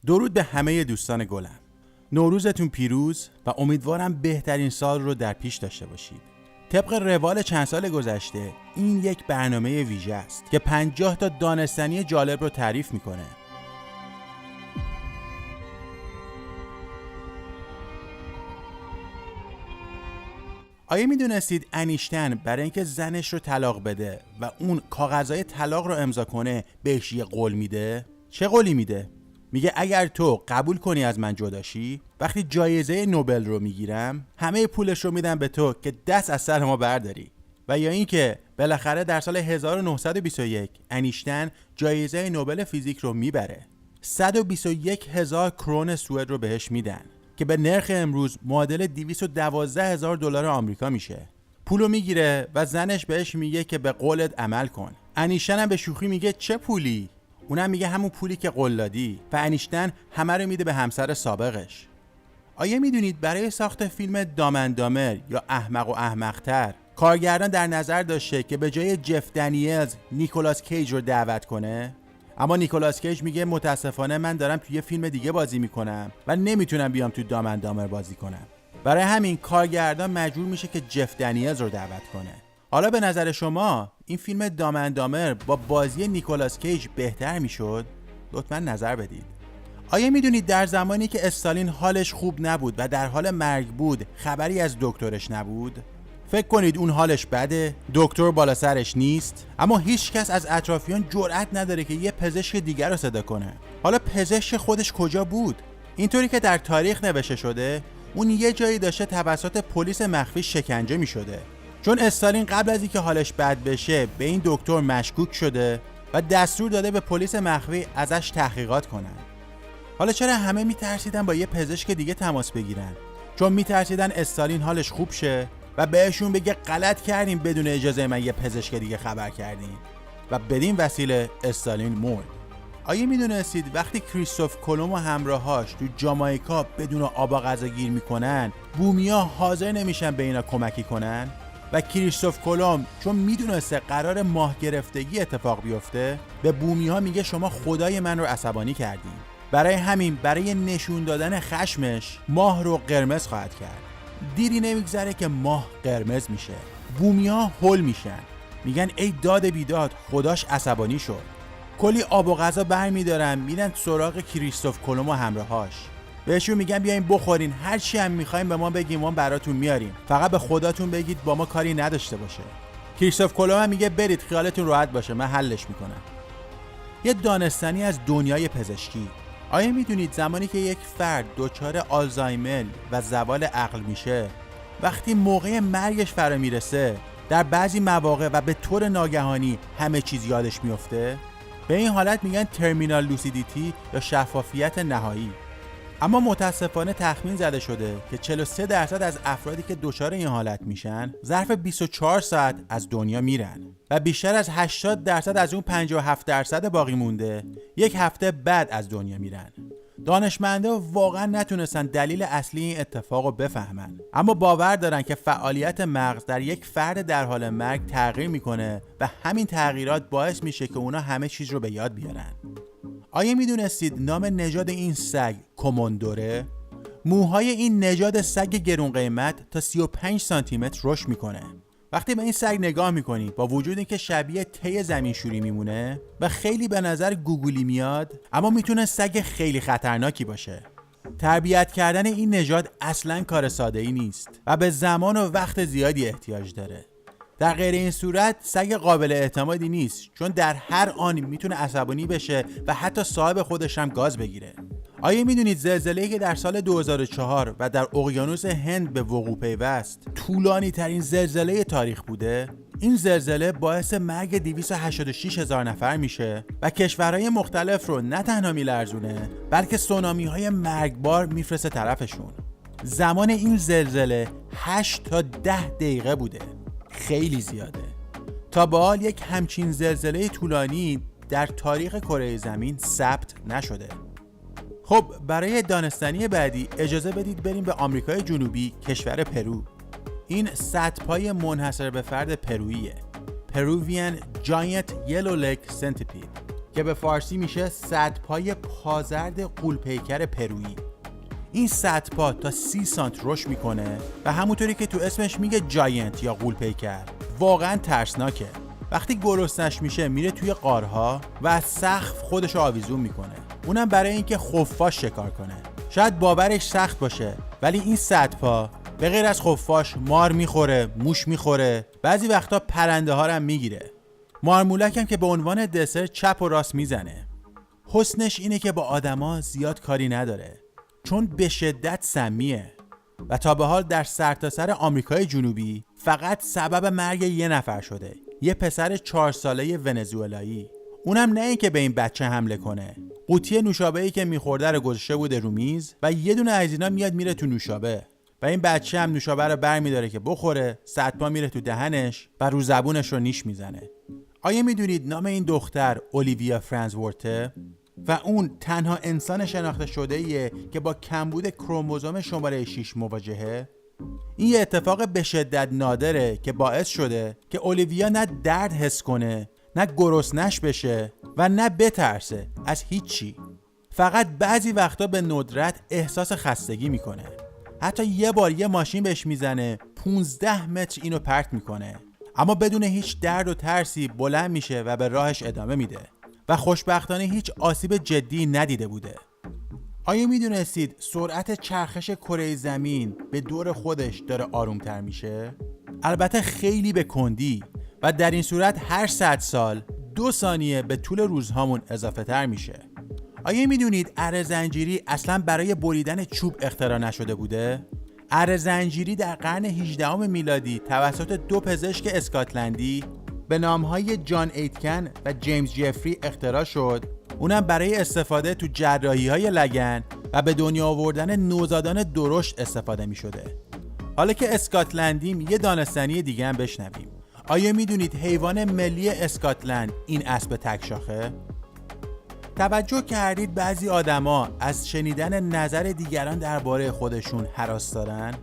درود به همه دوستان گلم. نوروزتون پیروز و امیدوارم بهترین سال رو در پیش داشته باشید. طبق روال چند سال گذشته این یک برنامه ویژه است که 50 تا دانستنی جالب رو تعریف میکنه. آیا میدونستید انیشتن برای اینکه زنش رو طلاق بده و اون کاغذهای طلاق رو امضا کنه بهش یه قول میده؟ چه قولی میده؟ میگه اگر تو قبول کنی از من جداشی، وقتی جایزه نوبل رو میگیرم همه پولش رو میدم به تو که دست از سر ما برداری. و یا اینکه بالاخره در سال 1921 انیشتن جایزه نوبل فیزیک رو میبره. 121,000 کرون سوئد رو بهش میدن که به نرخ امروز معادل 212,000 دلار آمریکا میشه. پولو میگیره و زنش بهش میگه که به قولت عمل کن. انیشتن هم به شوخی میگه چه پولی؟ اونم میگه همون پولی که قول دادی. و انیشتن همه رو میده به همسر سابقش. آیا میدونید برای ساخت فیلم دام اند دامر یا احمق و احمق‌تر کارگردان در نظر داشته که به جای جف دنیلز نیکولاس کیج رو دعوت کنه؟ اما نیکولاس کیج میگه متاسفانه من دارم توی یه فیلم دیگه بازی میکنم و نمیتونم بیام تو دام اند دامر بازی کنم. برای همین کارگردان مجبور میشه که جف دنیلز رو دعوت کنه. حالا به نظر شما این فیلم دام اند دامر با بازی نیکولاس کیج بهتر میشد؟ لطفاً نظر بدید. آیا میدونید در زمانی که استالین حالش خوب نبود و در حال مرگ بود خبری از دکترش نبود؟ فکر کنید اون حالش بده؟ دکتر بالا سرش نیست؟ اما هیچ کس از اطرافیان جرئت نداره که یه پزشک دیگر رو صدا کنه. حالا پزشک خودش کجا بود؟ اینطوری که در تاریخ نوشته شده اون یه جایی داشته توسط پلیس مخفی شکنجه می شده. چون استالین قبل از اینکه حالش بد بشه به این دکتر مشکوک شده و دستور داده به پلیس مخفی ازش تحقیقات کنن. حالا چرا همه میترسیدن با یه پزشک دیگه تماس بگیرن؟ چون میترسیدن استالین حالش خوب شه و بهشون بگه غلط کردیم بدون اجازه من یه پزشک دیگه خبر کردیم و بدین وسیله استالین مرد. آیا میدونستید وقتی کریستوف کلمب و همراهاش تو جامائیکا بدون آب و غذا گیر میکنن بومیا حاضر نمیشن به اینا کمکی کنن؟ و کریستوف کلمب چون میدونسته قرار ماه گرفتگی اتفاق بیفته به بومی‌ها میگه شما خدای من رو عصبانی کردین. برای همین برای نشون دادن خشمش ماه رو قرمز خواهد کرد. دیری نمیگذره که ماه قرمز میشه. بومی‌ها هول میشن. میگن ای داد بیداد خداش عصبانی شد. کلی آب و غذا برمیدارن میرن سراغ کریستوف کلمب و همراهاش. بهشون میگن بیاین بخورین، هر چی هم میخواین به ما بگین ما براتون میاریم، فقط به خداتون بگید با ما کاری نداشته باشه. کریستوف کلمب هم میگه برید خیالتون راحت باشه من حلش میکنم. یه دانستنی از دنیای پزشکی. آیا میدونید زمانی که یک فرد دچار آلزایمر و زوال عقل میشه وقتی موقع مرگش فرا میرسه در بعضی مواقع و به طور ناگهانی همه چیز یادش میفته؟ به این حالت میگن ترمینال لوسیدیتی یا شفافیت نهایی. اما متاسفانه تخمین زده شده که 43% از افرادی که دچار این حالت میشن ظرف 24 ساعت از دنیا میرن و بیشتر از 80% از اون 57% باقی مونده یک هفته بعد از دنیا میرن. دانشمندا واقعا نتونستن دلیل اصلی این اتفاق رو بفهمن، اما باور دارن که فعالیت مغز در یک فرد در حال مرگ تغییر میکنه و همین تغییرات باعث میشه که اونا همه چیز رو به یاد بیارن. آیا میدونستید نام نژاد این سگ کوموندوره؟ موهای این نژاد سگ گرون قیمت تا 35 سانتی متر رشد میکنه. وقتی به این سگ نگاه میکنی با وجود اینکه شبیه تی زمینشوری میمونه و خیلی به نظر گوگولی میاد، اما میتونه سگ خیلی خطرناکی باشه. تربیت کردن این نژاد اصلاً کار ساده ای نیست و به زمان و وقت زیادی احتیاج داره. در غیر این صورت سگ قابل اعتمادی نیست چون در هر آن میتونه عصبانی بشه و حتی صاحب خودش هم گاز بگیره. آیا میدونید زلزله‌ای که در سال 2004 و در اقیانوس هند به وقوع پیوست طولانی ترین زلزله تاریخ بوده؟ این زلزله باعث مرگ 286,000 نفر میشه و کشورهای مختلف رو نه تنها میلرزونه بلکه سونامی‌های مرگبار میفرسته طرفشون. زمان این زلزله 8 تا 10 دقیقه بوده. خیلی زیاده. تا به حال یک همچین زلزله طولانی در تاریخ کره زمین ثبت نشده. خب برای دانستنی بعدی اجازه بدید بریم به آمریکای جنوبی، کشور پرو. این سطپای منحصر به فرد پروییه، Peruvian Giant Yellow Leg Centipede، که به فارسی میشه صدپای پازرد غول‌پیکر پرویی. این صدپا تا 30 سانت رشد میکنه و همونطوری که تو اسمش میگه جاینت یا غول‌پیکر، واقعا ترسناکه. وقتی گرسنش میشه میره توی غارها و از سقف خودش آویزون میکنه، اونم برای اینکه خفاش شکار کنه. شاید باورش سخت باشه ولی این صدپا به غیر از خفاش مار میخوره، موش میخوره، بعضی وقتا پرنده ها هم میگیره. مارمولک هم که به عنوان دسر چپ و راست میزنه. حسنش اینه که با آدما زیاد کاری نداره چون به شدت سمیه و تا به حال در سرتاسر آمریکای جنوبی فقط سبب مرگ یه نفر شده، یه پسر 4 ساله ونزوئلایی. اونم نه اینکه به این بچه حمله کنه، قوطی نوشابه‌ای که میخورده رو گذاشته بوده رو میز و یه دونه از اینا میاد میره تو نوشابه و این بچه هم نوشابه رو برمیداره که بخوره، صدپا میره تو دهنش و رو زبونش رو نیش میزنه. آیا میدونید نام این دختر اولیویا فرانزورته؟ و اون تنها انسان شناخته شده ایه که با کمبود کروموزوم شماره 6 مواجهه. این یه اتفاق به شدت نادره که باعث شده که اولیویا نه درد حس کنه، نه گرسنش بشه و نه بترسه از هیچی. فقط بعضی وقتا به ندرت احساس خستگی میکنه. حتی یه بار یه ماشین بهش میزنه 15 متر اینو پرت میکنه، اما بدون هیچ درد و ترسی بلند میشه و به راهش ادامه میده و خوشبختانه هیچ آسیب جدی ندیده بوده. آیا میدونستید سرعت چرخش کره زمین به دور خودش داره آرومتر میشه؟ البته خیلی به کندی و در این صورت هر 100 سال 2 ثانیه به طول روزهامون اضافه تر میشه. آیا میدونید اره زنجیری اصلا برای بریدن چوب اختراع نشده بوده؟ اره زنجیری در قرن 18 میلادی توسط 2 پزشک اسکاتلندی به نامهای جان ایتکن و جیمز جفری اختراع شد. اونم برای استفاده تو جراحی‌های لگن و به دنیا آوردن نوزادان درشت استفاده می شده. حالا که اسکاتلندیم یه دانستنی دیگه هم بشنویم. آیا میدونید حیوان ملی اسکاتلند این اسب تکشاخه؟ توجه کردید بعضی آدما از شنیدن نظر دیگران درباره خودشون هراس دارن؟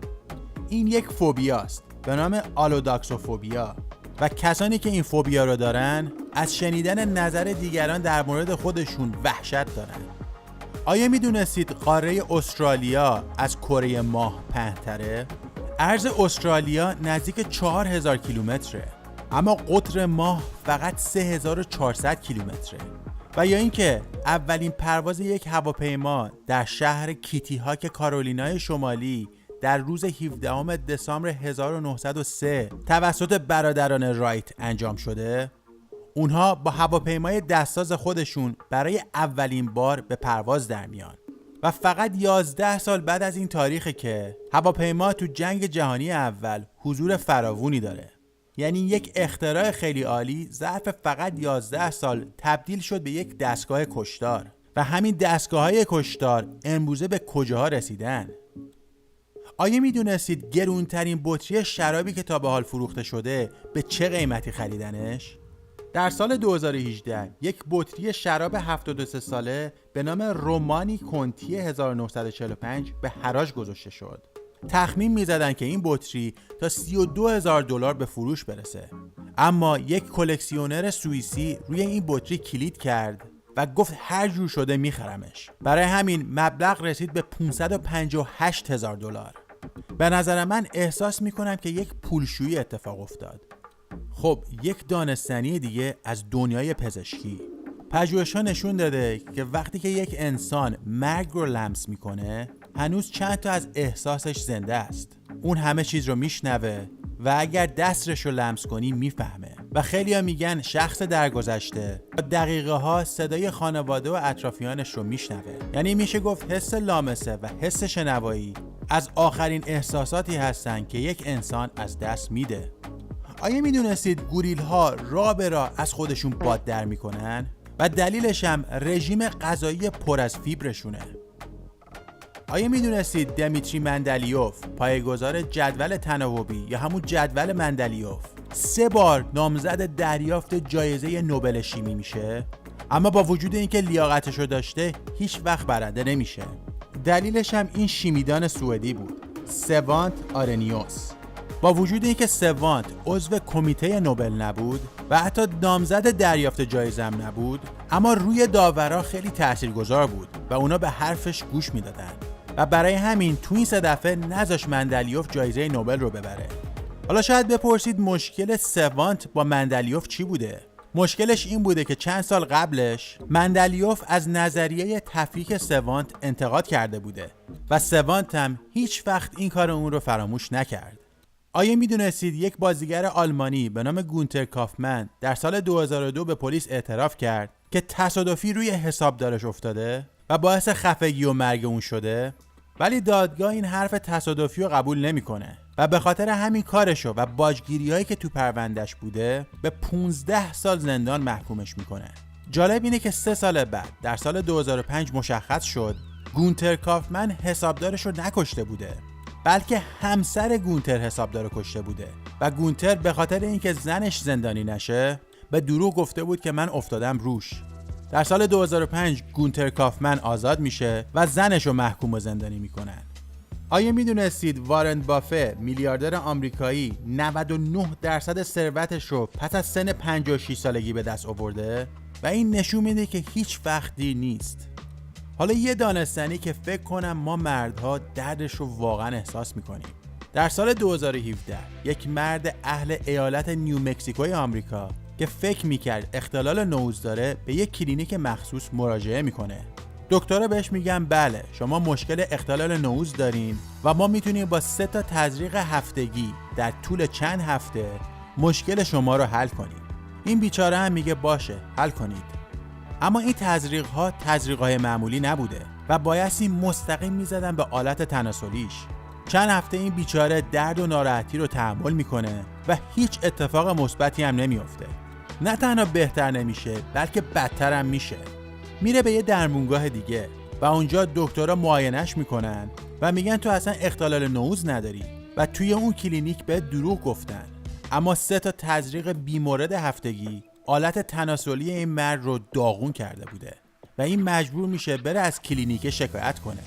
این یک فوبیاست به نام آلوداکسوفوبیا و کسانی که این فوبیا رو دارن از شنیدن نظر دیگران در مورد خودشون وحشت دارن. آیا میدونستید قاره استرالیا از کره ماه پهن‌تره؟ عرض استرالیا نزدیک 4000 کیلومتره اما قطر ماه فقط 3400 کیلومتره. و یا اینکه اولین پرواز یک هواپیما در شهر کیتی هاک کارولینای شمالی در روز 17 دسامبر 1903 توسط برادران رایت انجام شده. اونها با هواپیمای دستساز خودشون برای اولین بار به پرواز در میان و فقط 11 سال بعد از این تاریخه که هواپیما تو جنگ جهانی اول حضور فراوانی داره. یعنی یک اختراع خیلی عالی ظرف فقط 11 سال تبدیل شد به یک دستگاه کشتار و همین دستگاه‌های کشتار امروزه به کجاها رسیدن؟ آیا میدونستید گرونترین بطری شرابی که تا به حال فروخته شده به چه قیمتی خریدنش؟ در سال 2018 یک بطری شراب 73 ساله به نام رومانی کنتی 1945 به حراج گذاشته شد. تخمین میزدن که این بطری تا $32,000 به فروش برسه، اما یک کلکسیونر سوئیسی روی این بطری کلید کرد و گفت هر جور شده میخرمش. برای همین مبلغ رسید به $558,000. به نظر من احساس میکنم که یک پولشویی اتفاق افتاد. خب یک دانستنی دیگه از دنیای پزشکی. پژوهش‌ها نشون داده که وقتی که یک انسان مرگ رو لمس میکنه هنوز چند تا از احساسش زنده است. اون همه چیز رو میشنوه و اگر دستش رو لمس کنی میفهمه و خیلی‌ها میگن شخص درگذشته با دقیقه ها صدای خانواده و اطرافیانش رو میشنوه. یعنی میشه گفت حس لامسه و حس شنوایی از آخرین احساساتی هستن که یک انسان از دست میده. آیا میدونستید گوریل ها راه به راه از خودشون باد در میکنن؟ و دلیلش هم رژیم غذایی پر از فیبرشونه. آیا میدونستید دمیتری مندلیوف پایه‌گذار جدول تناوبی یا همون جدول مندلیوف 3 بار نامزد دریافت جایزه نوبل شیمی میشه، اما با وجود اینکه لیاقتشو داشته هیچ وقت برنده نمیشه؟ دلیلش هم این شیمیدان سوئدی بود، سوانت آرنیوس. با وجود اینکه سوانت عضو کمیته نوبل نبود و حتی نامزد دریافت جایزه هم نبود، اما روی داورا خیلی تاثیرگذار بود و اونا به حرفش گوش میدادن و برای همین تو این 3 دفعه نذاش مندلیوف جایزه نوبل رو ببره. حالا شاید بپرسید مشکل سوانت با مندلیوف چی بوده؟ مشکلش این بوده که چند سال قبلش مندلیوف از نظریه تفکیک سوانت انتقاد کرده بوده و سوانت هم هیچ وقت این کار اون رو فراموش نکرد. آیا میدونستید یک بازیگر آلمانی به نام گونتر کافمن در سال 2002 به پلیس اعتراف کرد که تصادفی روی حسابدارش افتاده و باعث خفگی و مرگ اون شده؟ ولی دادگاه این حرف تصادفی رو قبول نمیکنه و به خاطر همین کارشو و باجگیری‌هایی که تو پروندهش بوده به 15 سال زندان محکومش میکنه. جالب اینه که 3 سال بعد در سال 2005 مشخص شد گونتر کافمن حسابدارش رو نکشته بوده، بلکه همسر گونتر حسابدار رو کشته بوده و گونتر به خاطر اینکه زنش زندانی نشه به دروغ گفته بود که من افتادم روش. در سال 2005 گونتر کافمن آزاد میشه و زنش رو محکوم به زندانی میکنن. آیا میدونستید وارن بافه میلیاردر آمریکایی 99% ثروتش رو پس از سن 56 سالگی به دست آورده و این نشون میده که هیچ وقت دیر نیست. حالا یه دانستنی که فکر کنم ما مردها دردش رو واقعا احساس میکنیم. در سال 2017 یک مرد اهل ایالت نیومکزیکوی آمریکا که فکر میکرد اختلال نوز داره به یک کلینیک مخصوص مراجعه میکنه. دکترها بهش میگن بله شما مشکل اختلال نوز دارین و ما میتونیم با 3 تا تزریق هفتگی در طول چند هفته مشکل شما رو حل کنیم. این بیچاره هم میگه باشه حل کنید. اما این تزریق‌های معمولی نبوده و بایستی مستقیم میزدن به آلت تناسلیش. چند هفته این بیچاره درد و ناراحتی رو تحمل میکنه و هیچ اتفاق مثبتی هم نمیافته. نه تنها بهتر نمیشه بلکه بدتر هم میشه. میره به یه درمونگاه دیگه و اونجا دکترها معاینش میکنن و میگن تو اصلا اختلال نوز نداری و توی اون کلینیک به دروغ گفتن. اما 3 تا تزریق بیمورد هفتگی آلت تناسلی این مرد رو داغون کرده بوده و این مجبور میشه بره از کلینیک شکایت کنه.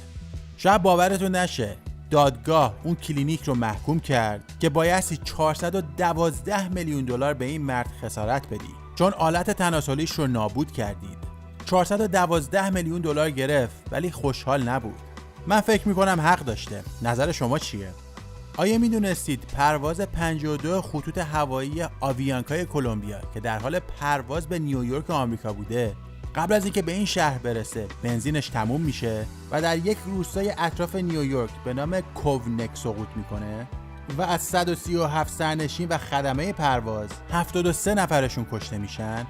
شاید باورتون نشه دادگاه اون کلینیک رو محکوم کرد که بایستی 412 میلیون دلار به این مرد خسارت بدی چون آلت تناسلیش رو نابود کردید. 412 میلیون دلار گرفت ولی خوشحال نبود. من فکر میکنم حق داشته. نظر شما چیه؟ آیا میدونستید پرواز 52 خطوط هوایی آویانکای کلمبیا که در حال پرواز به نیویورک آمریکا بوده قبل از اینکه به این شهر برسه بنزینش تموم میشه و در یک روستای اطراف نیویورک به نام کوونک سقوط میکنه و از 137 سرنشین و خدمه پرواز 73 نفرشون کشته میشن؟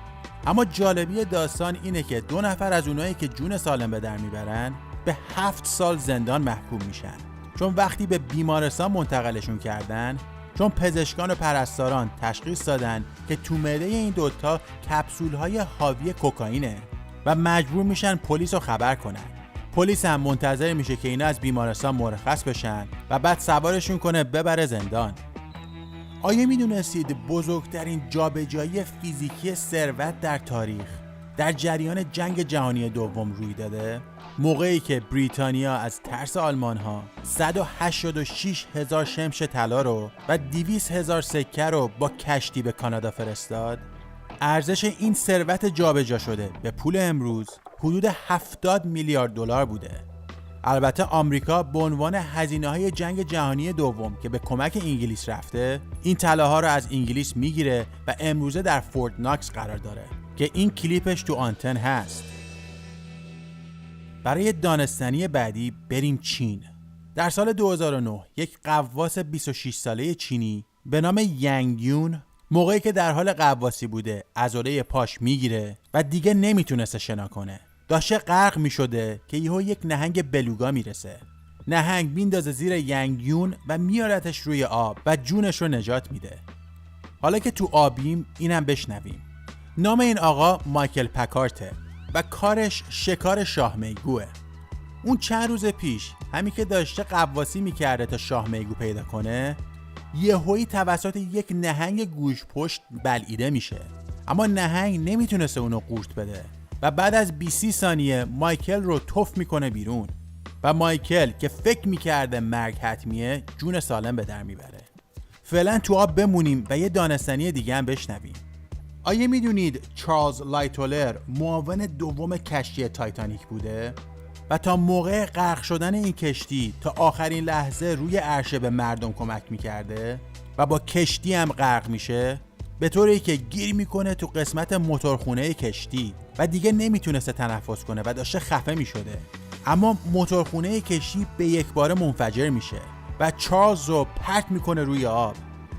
اما جالبی داستان اینه که 2 نفر از اونایی که جون سالم به در میبرن به 7 سال زندان محکوم میشن چون وقتی به بیمارستان منتقلشون کردن چون پزشکان و پرستاران تشخیص دادن که تو معده این دوتا کپسول‌های حاوی کوکائینه و مجبور میشن پلیس رو خبر کنن. پلیس هم منتظر میشه که اینا از بیمارستان مرخص بشن و بعد سوارشون کنه ببره زندان. آیا میدونستید بزرگترین جابجایی فیزیکی ثروت در تاریخ در جریان جنگ جهانی دوم روی داده؟ موقعی که بریتانیا از ترس آلمان‌ها 186,000 شمش طلا رو و 200,000 سکه رو با کشتی به کانادا فرستاد. ارزش این ثروت جابجا شده به پول امروز حدود 70 میلیارد دلار بوده. البته آمریکا به عنوان هزینه‌های جنگ جهانی دوم که به کمک انگلیس رفته این طلاها رو از انگلیس میگیره و امروزه در فورت ناکس قرار داره که این کلیپش تو آنتن هست. برای دانستنی بعدی بریم چین. در سال 2009 یک غواص 26 ساله چینی به نام ینگ یون موقعی که در حال غواصی بوده عضله پاش میگیره و دیگه نمیتونسته شنا کنه. داشته غرق میشده که یهو یک نهنگ بلوگا میرسه. نهنگ میندازه زیر ینگ یون و میارتش روی آب و جونش رو نجات میده. حالا که تو آبیم اینم بشنویم. نام این آقا مایکل پکارته و کارش شکار شاه میگوه. اون چند روز پیش همین که داشته غواصی میکرده تا شاه میگو پیدا کنه یهویی توسط یک نهنگ گوش پشت بلعیده میشه. اما نهنگ نمیتونسته اونو قورت بده و بعد از 20 ثانیه مایکل رو تف میکنه بیرون و مایکل که فکر میکرده مرگ حتمیه جون سالم به در میبره. فعلا تو آب بمونیم و یه دانستنی دیگه هم بشنویم. آیا میدونید چارلز لایتولر معاون دوم کشتی تایتانیک بوده؟ و تا موقع غرق شدن این کشتی تا آخرین لحظه روی عرشه به مردم کمک میکرده و با کشتی هم غرق میشه، به طوری که گیر میکنه تو قسمت موتورخونه کشتی و دیگه نمیتونسته تنفس کنه و داشته خفه میشده. اما موتورخونه کشتی به یک باره منفجر میشه و چارلز رو پرت میکنه روی آب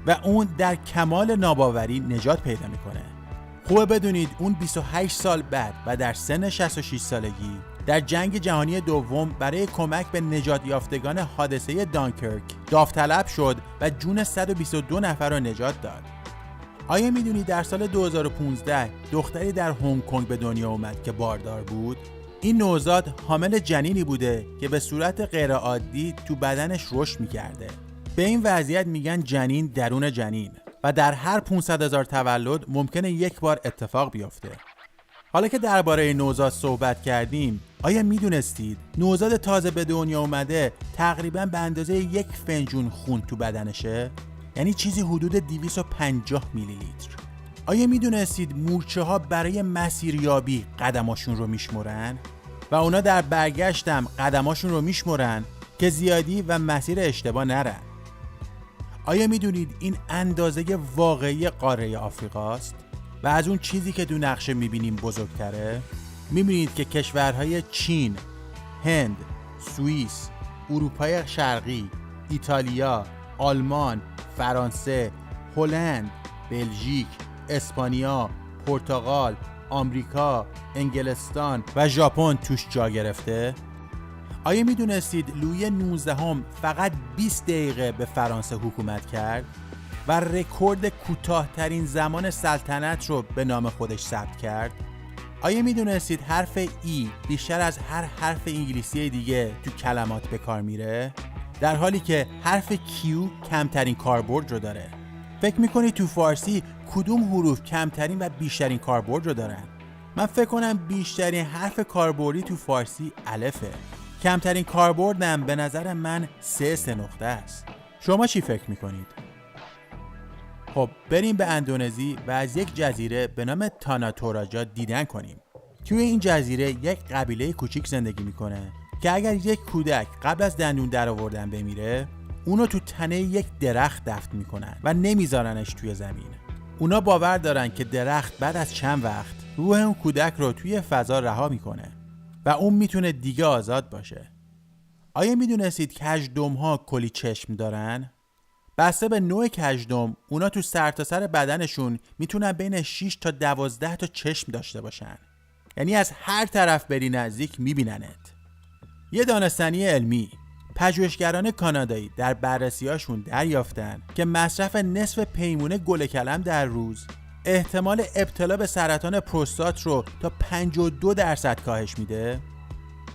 و اون در کمال ناباوری نجات پیدا میکنه. خوبه بدونید اون 28 سال بعد و در سن 66 سالگی در جنگ جهانی دوم برای کمک به نجات یافتگان حادثه دانکرک داوطلب شد و جون 122 نفر رو نجات داد. آیا میدونید در سال 2015 دختری در هنگ کنگ به دنیا اومد که باردار بود؟ این نوزاد حامل جنینی بوده که به صورت غیرعادی تو بدنش رشد میکرده. به این وضعیت میگن جنین درون جنین و در هر 500,000 تولد ممکنه یک بار اتفاق بیفته. حالا که درباره نوزاد صحبت کردیم، آیا میدونستید نوزاد تازه به دنیا اومده تقریباً به اندازه 1 فنجون خون تو بدنشه؟ یعنی چیزی حدود 250 میلی لیتر. آیا میدونستید مورچه ها برای مسیریابی قدماشون رو میشمرن؟ و اونا در برگشتم قدماشون رو میشمرن که زیادی و مسیر اشتباه نرن. آیا میدونید این اندازه واقعی قاره آفریقاست؟ و از اون چیزی که تو نقشه میبینیم بزرگتره؟ میبینید که کشورهای چین، هند، سوئیس، اروپای شرقی، ایتالیا، آلمان، فرانسه، هلند، بلژیک، اسپانیا، پرتغال، آمریکا، انگلستان و ژاپن توش جا گرفته؟ آیا میدونستید لویی 19 فقط 20 دقیقه به فرانسه حکومت کرد و رکورد کوتاه‌ترین زمان سلطنت رو به نام خودش ثبت کرد؟ آیا میدونستید حرف ای بیشتر از هر حرف انگلیسی دیگه تو کلمات به کار میره؟ در حالی که حرف کیو کمترین کاربرد رو داره. فکر میکنید تو فارسی کدوم حروف کمترین و بیشترین کاربرد رو دارن؟ من فکر کنم بیشترین حرف کاربردی تو فارسی الفه. کمترین کاربردم به نظر من 3 نقطه است. شما چی فکر میکنید؟ خب بریم به اندونزی و از یک جزیره به نام تانا توراجا دیدن کنیم. توی این جزیره یک قبیله کوچیک زندگی میکنه که اگر یک کودک قبل از دندون در آوردن بمیره، اونو تو تنه یک درخت دفن میکنن و نمیذارنش توی زمین. اونا باور دارن که درخت بعد از چند وقت روح اون کودک رو توی فضا رها میکنه و اون میتونه دیگه آزاد باشه. آیا میدونستید کژدم‌ها کلی چشم دارن؟ بسته به نوع کژدم، اونا تو سرتاسر بدنشون میتونن بین 6 تا 12 تا چشم داشته باشن. یعنی از هر طرف بری نزدیک میبیننت. یه دانستنی علمی، پژوهشگران کانادایی در بررسی‌هاشون دریافتن که مصرف نصف پیمونه گل کلم در روز احتمال ابتلا به سرطان پروستات رو تا 52% کاهش میده.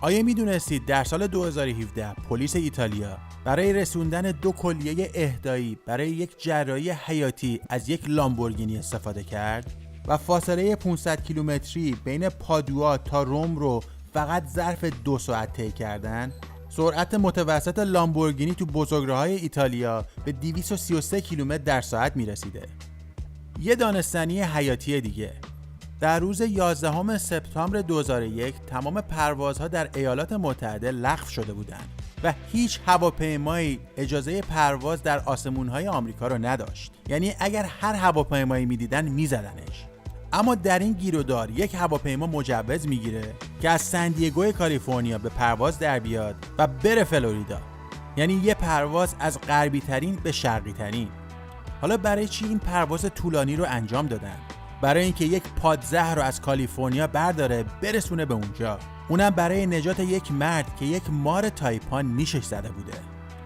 آیا میدونستید در سال 2017 پلیس ایتالیا برای رسوندن 2 کلیه اهدایی برای یک جراحی حیاتی از یک لامبورگینی استفاده کرد و فاصله 500 کیلومتری بین پادوا تا روم رو فقط ظرف 2 ساعت طی کردن؟ سرعت متوسط لامبورگینی تو بزرگراه‌های ایتالیا به 233 کیلومتر در ساعت میرسیده. یه دانستنی حیاتی دیگه، در روز 11 سپتامبر 2001 تمام پروازها در ایالات متحده لغو شده بودند و هیچ هواپیمایی اجازه پرواز در آسمون‌های آمریکا رو نداشت. یعنی اگر هر هواپیمایی می‌دیدن می‌زدنش. اما در این گیرودار یک هواپیما مجوز میگیره که از سندیگو کالیفرنیا به پرواز در بیاد و بره فلوریدا. یعنی یه پرواز از غربی ترین به شرقی ترین. حالا برای چی این پرواز طولانی رو انجام دادن؟ برای اینکه یک پادزهر رو از کالیفرنیا برداره برسونه به اونجا. اونم برای نجات یک مرد که یک مار تایپان نیشش زده بوده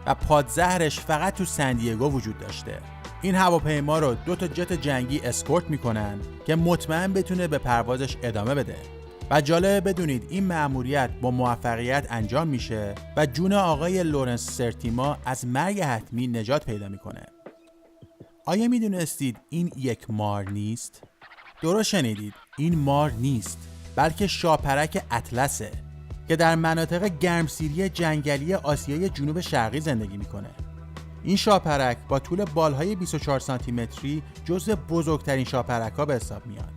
و پادزهرش فقط تو سندیگو وجود داشته. این هواپیما رو 2 تا جت جنگی اسکورت میکنن که مطمئن بتونه به پروازش ادامه بده. و جالبه بدونید این مأموریت با موفقیت انجام میشه و جون آقای لورنس سرتیما از مرگ حتمی نجات پیدا میکنه. آیا میدونستید این یک مار نیست؟ درست شنیدید، این مار نیست، بلکه شاپرک اطلسه که در مناطق گرمسیری جنگلی آسیای جنوب شرقی زندگی میکنه. این شاپرک با طول بالهای 24 سانتی متری جزو بزرگترین شاپرک‌ها به حساب میاد.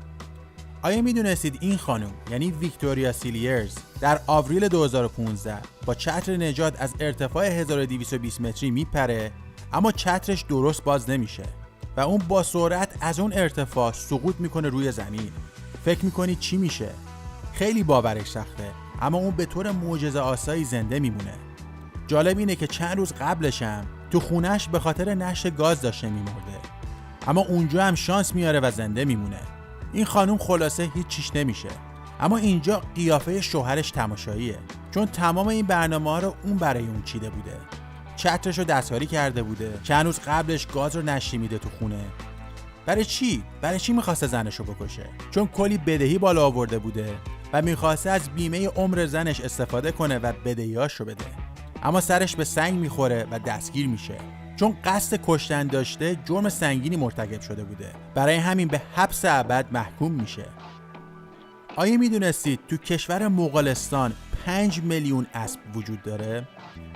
آیا میدونستید این خانم یعنی ویکتوریا سیلیرز در آوریل 2015 با چتر نجات از ارتفاع 1220 متری میپره، اما چترش درست باز نمیشه و اون با سرعت از اون ارتفاع سقوط میکنه روی زمین. فکر میکنید چی میشه؟ خیلی باورش سخته، اما اون به طور معجزه‌آسایی زنده میمونه. جالب اینه که چند روز قبلش هم تو خونش به خاطر نشت گاز داشته میمرده، اما اونجا هم شانس میاره و زنده میمونه. این خانوم خلاصه هیچ چیش نمیشه. اما اینجا قیافه شوهرش تماشاییه، چون تمام این برنامه‌ها رو اون برای اون چیده بوده. چترش رو دستکاری کرده بوده، چند روز قبلش گاز رو نشتی میده تو خونه. برای چی میخواسته زنش رو بکشه؟ چون کلی بدهی بالا آورده بوده و میخواسته از بیمه عمر زنش استفاده کنه و بدهیاش رو بده. اما سرش به سنگ میخوره و دستگیر میشه، چون قصد کشتن داشته، جرم سنگینی مرتکب شده بوده. برای همین به حبس ابد محکوم میشه. آیا میدونستید تو کشور مغولستان 5 میلیون اسب وجود داره؟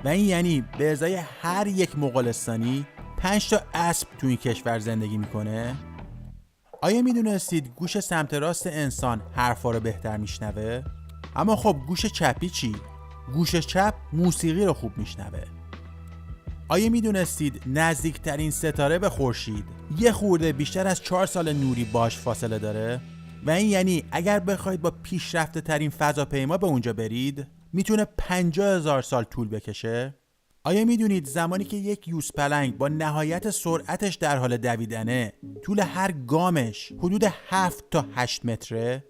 و این یعنی به ازای هر یک مغولستانی 5 تا اسب تو این کشور زندگی میکنه؟ آیا میدونستید گوش سمت راست انسان حرفا رو بهتر میشنوه؟ اما خب گوش چپی چی؟ گوش چپ موسیقی رو خوب میشنوه. آیا میدونستید نزدیکترین ستاره به خورشید یه خورده بیشتر از 4 سال نوری باش فاصله داره؟ و این یعنی اگر بخواید با پیشرفته ترین فضاپیما به اونجا برید میتونه 50,000 سال طول بکشه؟ آیا میدونید زمانی که یک یوزپلنگ با نهایت سرعتش در حال دویدنه طول هر گامش حدود 7 تا 8 متره؟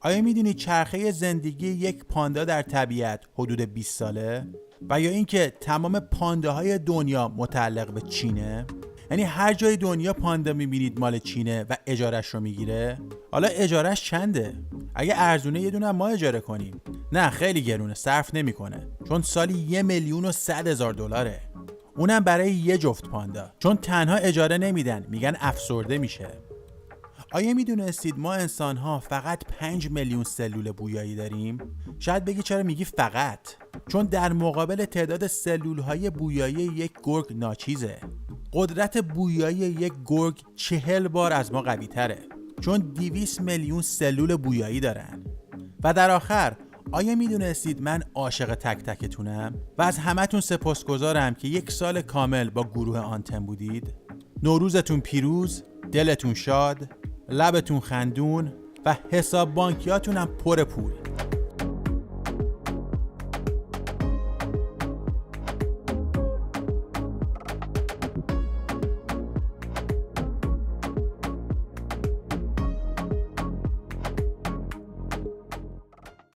آیا میدونید چرخه زندگی یک پاندا در طبیعت حدود 20 ساله؟ و یا اینکه تمام پانداهای دنیا متعلق به چینه؟ یعنی هر جای دنیا پاندا میبینید مال چینه و اجارش رو میگیره. حالا اجارش چنده؟ اگه ارزونه یه دونه ما اجاره کنیم. نه خیلی گرونه، صرف نمیکنه، چون سالی 1,100,000 دلاره. اونم برای یه جفت پاندا، چون تنها اجاره نمیدن، میگن افسرده میشه. آیا میدونستید ما انسان‌ها فقط 5 میلیون سلول بویایی داریم؟ شاید بگی چرا میگی فقط؟ چون در مقابل تعداد سلول‌های بویایی یک گرگ ناچیزه. قدرت بویایی یک گرگ 40 بار از ما قوی تره، چون 200 میلیون سلول بویایی دارن. و در آخر، آیا میدونستید من عاشق تک تکتونم؟ و از همتون سپاسگزارم که 1 سال کامل با گروه آنتن بودید. نوروزتون پیروز، دلتون شاد، لبتون خندون و حساب بانکیاتون هم پر پول.